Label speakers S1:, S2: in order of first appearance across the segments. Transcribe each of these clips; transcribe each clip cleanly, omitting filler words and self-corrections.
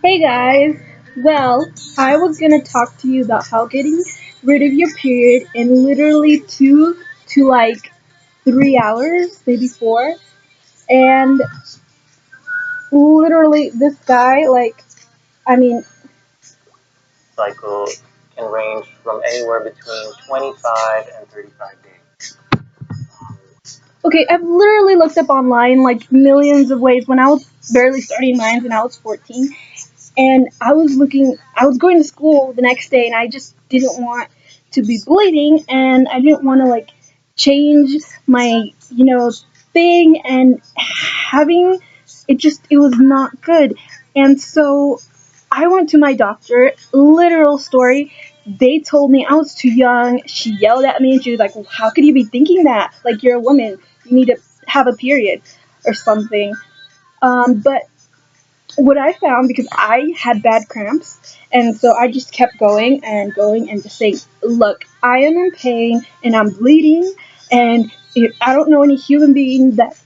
S1: Hey guys! Well, I was gonna talk to you about how getting rid of your period in literally 2 to 3 hours, maybe four. And literally, this guy, I mean, cycle can range from anywhere between 25 and 35 days. Okay, I've literally looked up online like millions of ways when I was barely starting mine when I was 14. And I was going to school the next day and I just didn't want to be bleeding and I didn't want to change my, thing and having it was not good. And so I went to my doctor, literal story. They told me I was too young. She yelled at me and she was like, "Well, how could you be thinking that? Like, you're a woman. You need to have a period or something." But what I found, because I had bad cramps, and so I just kept going and just saying, "Look, I am in pain and I'm bleeding, and I don't know any human being that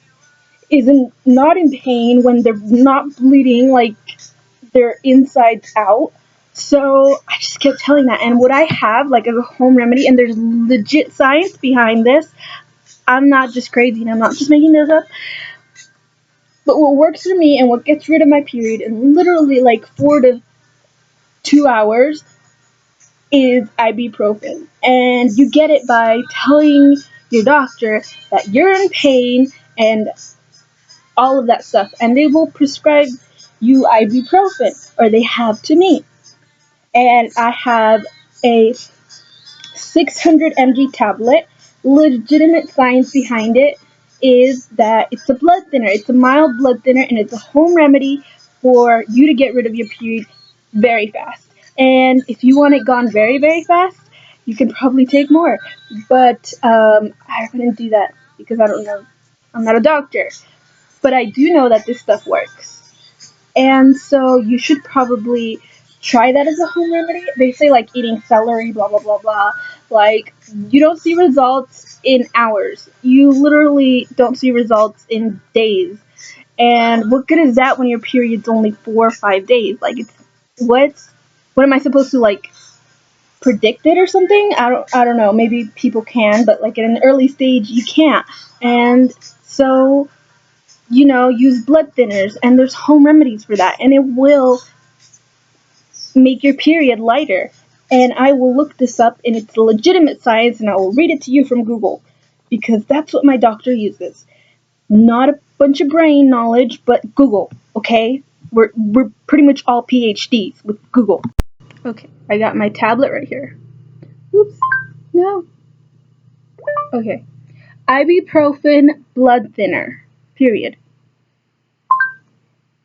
S1: isn't not in pain when they're not bleeding like they're insides out." So I just kept telling that, and what I have like as a home remedy, and there's legit science behind this. I'm not just crazy, and I'm not just making this up. But what works for me and what gets rid of my period in literally like 4 to 2 hours is ibuprofen. And you get it by telling your doctor that you're in pain and all of that stuff. And they will prescribe you ibuprofen, or they have to me. And I have a 600 mg tablet. Legitimate science behind it is that it's a blood thinner. It's a mild blood thinner, and it's a home remedy for you to get rid of your period very fast. And if you want it gone very, very fast, you can probably take more. But I wouldn't do that because I don't know. I'm not a doctor. But I do know that this stuff works. And so you should probably try that as a home remedy. They say like eating celery, blah blah blah blah. Like you don't see results in hours. You literally don't see results in days. And what good is that when your period's only 4 or 5 days? Like it's what's what am I supposed to predict it or something? I don't know. Maybe people can, but like at an early stage you can't. And so use blood thinners, and there's home remedies for that, and it will make your period lighter. And I will look this up, and it's legitimate science, and I will read it to you from Google because that's what my doctor uses. Not a bunch of brain knowledge, but Google, okay? We're pretty much all PhDs with Google. Okay, I got my tablet right here. Oops, no. Okay, ibuprofen blood thinner, period.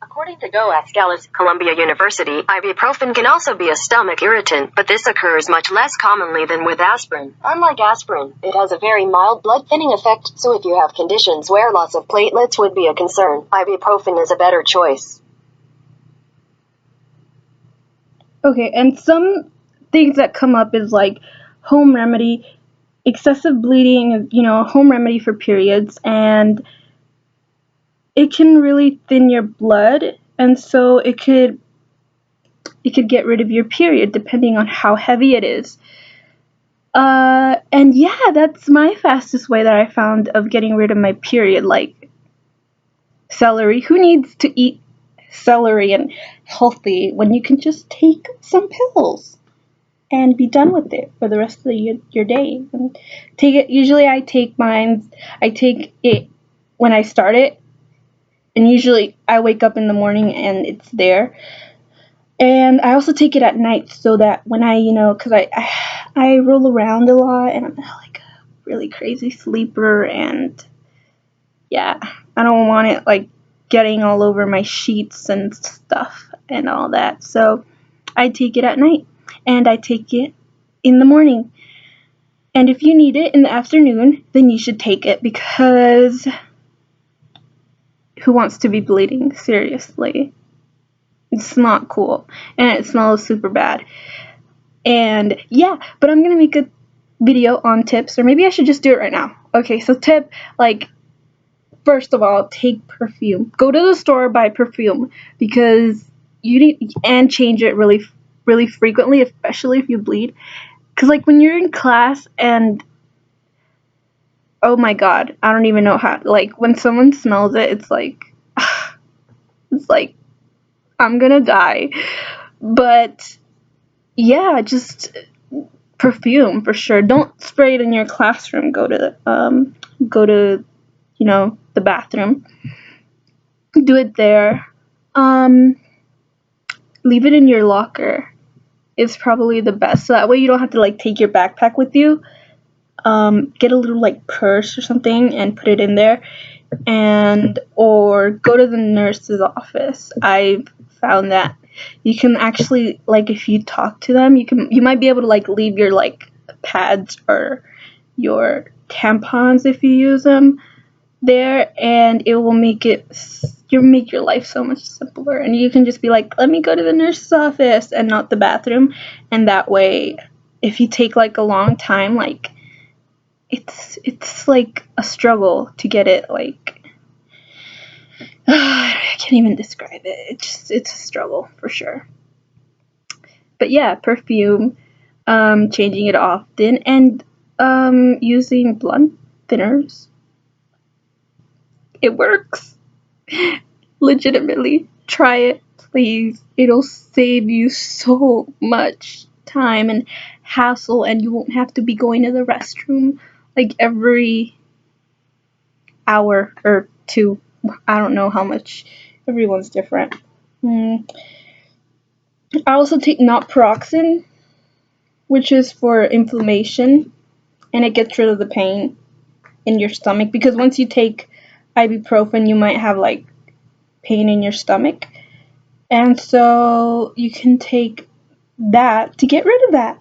S2: According to Go Ascalis, Columbia University, ibuprofen can also be a stomach irritant, but this occurs much less commonly than with aspirin. Unlike aspirin, it has a very mild blood thinning effect, so if you have conditions where loss of platelets would be a concern, ibuprofen is a better choice.
S1: Okay, and some things that come up is like home remedy, excessive bleeding, home remedy for periods, and it can really thin your blood, and so it could get rid of your period depending on how heavy it is. And yeah, that's my fastest way that I found of getting rid of my period, like celery. Who needs to eat celery and healthy when you can just take some pills and be done with it for the rest of your day? And take it. Usually, I take mine. I take it when I start it, and usually I wake up in the morning and it's there. And I also take it at night so that when because I roll around a lot and I'm like a really crazy sleeper, and yeah, I don't want it getting all over my sheets and stuff and all that. So I take it at night and I take it in the morning. And if you need it in the afternoon, then you should take it because who wants to be bleeding? Seriously. It's not cool. And it smells super bad. And yeah, but I'm going to make a video on tips, or maybe I should just do it right now. Okay, so tip, first of all, take perfume. Go to the store, buy perfume, because you need and change it really really frequently, especially if you bleed. Because like when you're in class and oh my god, I don't even know how, like when someone smells it, it's like it's like I'm gonna die. But yeah, just perfume for sure. Don't spray it in your classroom. Go to the bathroom. Do it there. Um, Leave it in your locker. It's probably the best. So that way you don't have to like take your backpack with you. Get a little like purse or something and put it in there, and or go to the nurse's office. I've found that you can actually, like, if you talk to them, you might be able to like leave your like pads or your tampons if you use them there, and it will make your life so much simpler. And you can just be like, let me go to the nurse's office and not the bathroom. And that way, if you take like a long time, like it's like a struggle to get it, like I can't even describe it. It's a struggle for sure. But yeah, perfume, changing it often, and using blunt thinners. It works. Legitimately, try it, please. It'll save you so much time and hassle, and you won't have to be going to the restroom like every hour or two. I don't know how much. Everyone's different. I also take naproxen, which is for inflammation, and it gets rid of the pain in your stomach, because once you take ibuprofen, you might have like pain in your stomach. And so you can take that to get rid of that.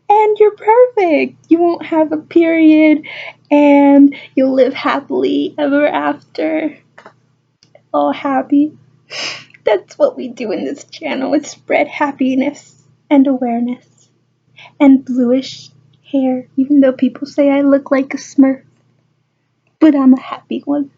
S1: And you're perfect. You won't have a period, and you'll live happily ever after. All happy. That's what we do in this channel. It's spread happiness and awareness. And bluish hair, even though people say I look like a smurf. But I'm a happy one.